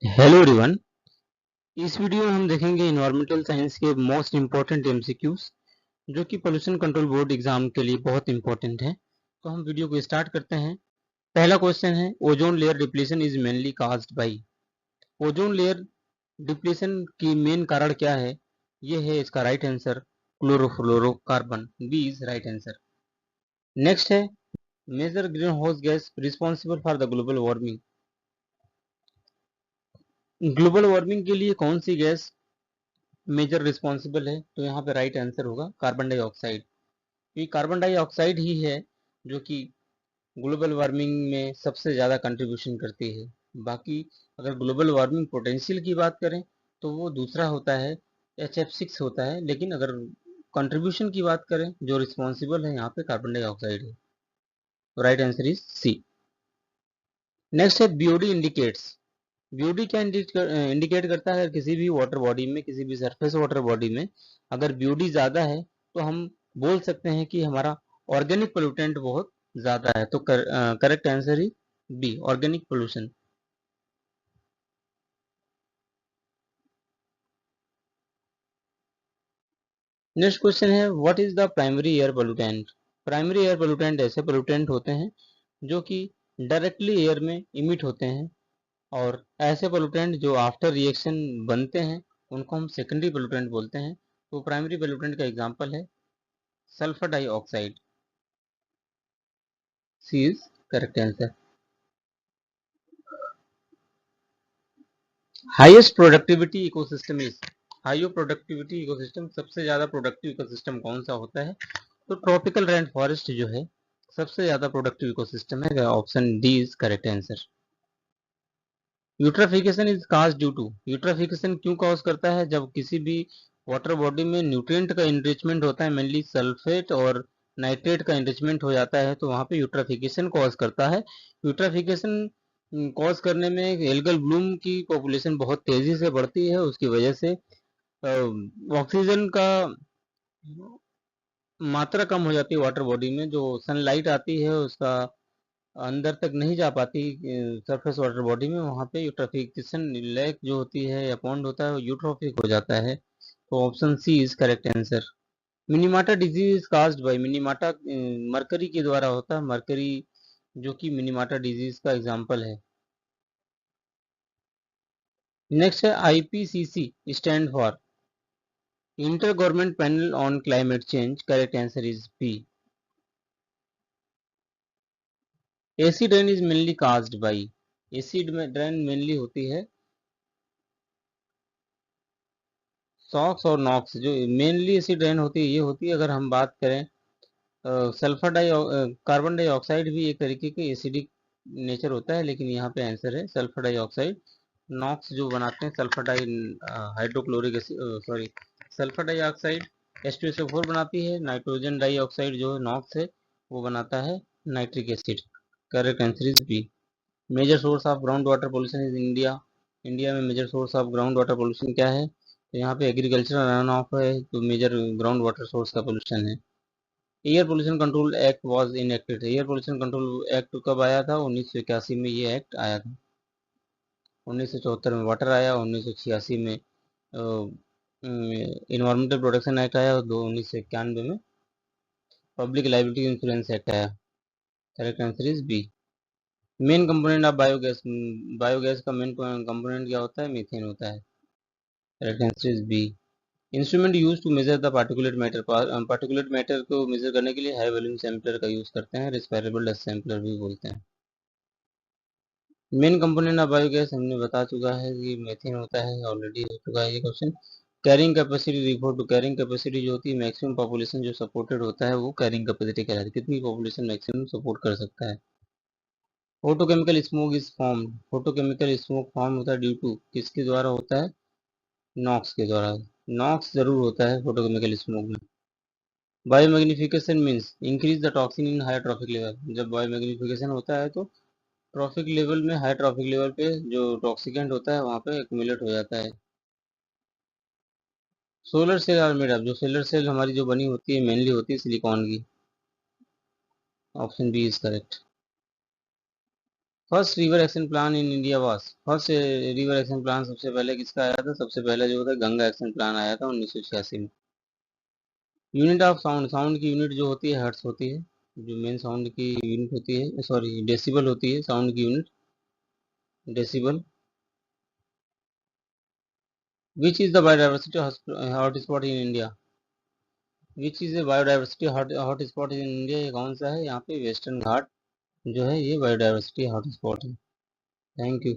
Hello everyone. इस video में हम देखेंगे इन्वायरमेंटल साइंस के मोस्ट इम्पोर्टेंट एमसीक्यूज जो कि पोल्यूशन कंट्रोल बोर्ड एग्जाम के लिए बहुत इंपॉर्टेंट है। तो हम वीडियो को स्टार्ट करते हैं। पहला क्वेश्चन है, ozone layer depletion is mainly caused by. Ozone layer depletion की मेन कारण क्या है? ये है इसका right answer, chlorofluorocarbon. B is right answer. Next है, major greenhouse gas responsible for the global warming. Global warming के लिए कौन सी गैस मेजर रिस्पॉन्सिबल है? तो यहाँ पे राइट आंसर होगा कार्बन डाइऑक्साइड, क्योंकि कार्बन डाइऑक्साइड ही है जो कि ग्लोबल वार्मिंग में सबसे ज़्यादा कंट्रीब्यूशन करती है। बाकी अगर ग्लोबल वार्मिंग पोटेंशियल की बात करें तो वो दूसरा होता है, HF6 होता है। लेकिन अगर कंट्रीब्यूशन की बात करें, जो रिस्पॉन्सिबल है यहाँ पे कार्बन डाइऑक्साइड है। तो right answer is C. Next है, बीओडी इंडिकेट्स। बीओडी क्या इंडिकेट करता है? किसी भी वाटर बॉडी में, किसी भी सरफेस वाटर बॉडी में अगर बीओडी ज़्यादा है तो हम बोल सकते हैं कि हमारा ऑर्गेनिक पोल्यूटेंट बहुत ज़्यादा है। तो करेक्ट आंसर ही B, organic pollution. Next question है, what is the primary air pollutant. Primary air pollutant ऐसे पोल्यूटेंट होते हैं जो कि डायरेक्टली एयर में इमिट होते हैं, और ऐसे पोल्यूटेंट जो आफ्टर रिएक्शन बनते हैं उनको हम सेकेंडरी पोल्यूटेंट बोलते हैं। तो प्राइमरी पोल्यूटेंट का एग्जांपल है sulphur dioxide. C is correct answer. Highest productivity ecosystem is. Highest productivity ecosystem, सबसे ज्यादा प्रोडक्टिव इकोसिस्टम कौन सा होता है? तो ट्रॉपिकल रेन फॉरेस्ट जो है सबसे ज्यादा प्रोडक्टिव इकोसिस्टम है। Option D is correct answer. Eutrophication is cause due to. Eutrophication क्यों कॉज करता है? जब किसी भी वाटर बॉडी में न्यूट्रिएंट का इनरिचमेंट होता है, मेनली सल्फेट और नाइट्रेट का इनरिचमेंट हो जाता है, तो वहां पे यूट्राफिकेशन कॉज करता है। यूट्राफिकेशन कॉज करने में एल्गल ब्लूम की पॉपुलेशन बहुत तेजी से बढ़ती है। उसकी वजह से ऑक्सीजन का मात्रा कम हो जाती है वाटर बॉडी में। जो सनलाइट आती है उसका अंदर तक नहीं जा पाती सरफेस वाटर बॉडी में, वहाँ पे यूट्रोफिकेशन लेक जो होती है या पॉन्ड होता है वो यूट्रोफिक हो जाता है। तो option C is correct answer. Minamata disease is caused by. Minamata mercury के द्वारा होता है। मरकरी जो कि मिनीमाटा डिजीज का एग्जाम्पल है। नेक्स्ट है, IPCC stand for inter government panel on climate change. Correct answer is B. Acid rain is mainly caused by. Acid rain mainly होती है सॉक्स और नॉक्स। जो मेनली एसिड रेन होती है ये होती है, अगर हम बात करें सल्फर कार्बन डाइऑक्साइड भी एक तरीके के एसिडिक नेचर होता है, लेकिन यहाँ पे आंसर है सल्फर डाइऑक्साइड। नॉक्स जो बनाते हैं sulphur di hydrochloric acid, sorry, sulphur dioxide H2SO4 बनाती है। नाइट्रोजन डाइऑक्साइड जो नॉक्स है वो बनाता है nitric acid. Correct answer is B. Major source of ground water pollution is India. India में major source of ground water pollution क्या है? तो यहाँ पे एग्रीकल्चरल रन ऑफ है, तो मेजर ग्राउंड वाटर सोर्स का पोल्यूशन है। Air pollution control act was enacted. Air pollution control act कब आया था? 1981 में ये एक्ट आया था। 1974 में वाटर आया, 1986 में इन्वायरमेंटल प्रोटेक्शन एक्ट आया, और 1991 में पब्लिक लाइबिलिटी इंश्योरेंस एक्ट आया। Correct answer is B. Main component of biogas. Biogas का मेन कंपोनेंट क्या होता है? मीथेन होता है। Correct answer is B. Instrument use to measure the particulate matter. Particulate matter को मेजर करने के लिए हाई वॉल्यूम सैम्पलर का यूज करते हैं, रेस्पिरेबल डस्ट सैम्पलर भी बोलते हैं। मेन कंपोनेंट ऑफ बायोगैस हमने बता चुका है कि मीथेन होता है, ऑलरेडी हो चुका है ये question. Carrying capacity refer to. Carrying capacity जो होती है, मैक्सिमम पॉपुलेशन जो सपोर्टेड होता है वो कैरिंग कैपेसिटी कहलाती है। कितनी पॉपुलेशन मैक्सिमम सपोर्ट कर सकता है। Photochemical smoke is form. Photochemical smoke form होता है ड्यू टू, किसके द्वारा होता है? नॉक्स के द्वारा। नॉक्स जरूर होता है फोटोकेमिकल स्मोक में। Biomagnification means increase the toxin in high trophic level. जब बायोमैग्निफिकेशन होता है तो ट्रॉफिक लेवल में, हाई ट्रॉफिक लेवल पे जो टॉक्सिकेंट होता है वहाँ पे एक्यूमुलेट हो जाता है। Solar cell are made of. जो सोलर सेल हमारी जो बनी होती है मेनली होती है सिलिकॉन की। Option B is correct. First river action plan in India was, first river action plan सबसे पहले किसका आया था? सबसे पहले जो था गंगा एक्शन प्लान आया था 1986 में। यूनिट ऑफ साउंड, साउंड की यूनिट जो होती है हर्ट्स होती है, जो मेन साउंड की यूनिट होती है, सॉरी डेसिबल होती है साउंड की unit, decibel. Which is the biodiversity hot spot in India? Which is the biodiversity hot spot in India, ये कौन सा है? यहाँ पे वेस्टर्न घाट जो है ये बायोडाइवर्सिटी हॉट स्पॉट है। Thank you.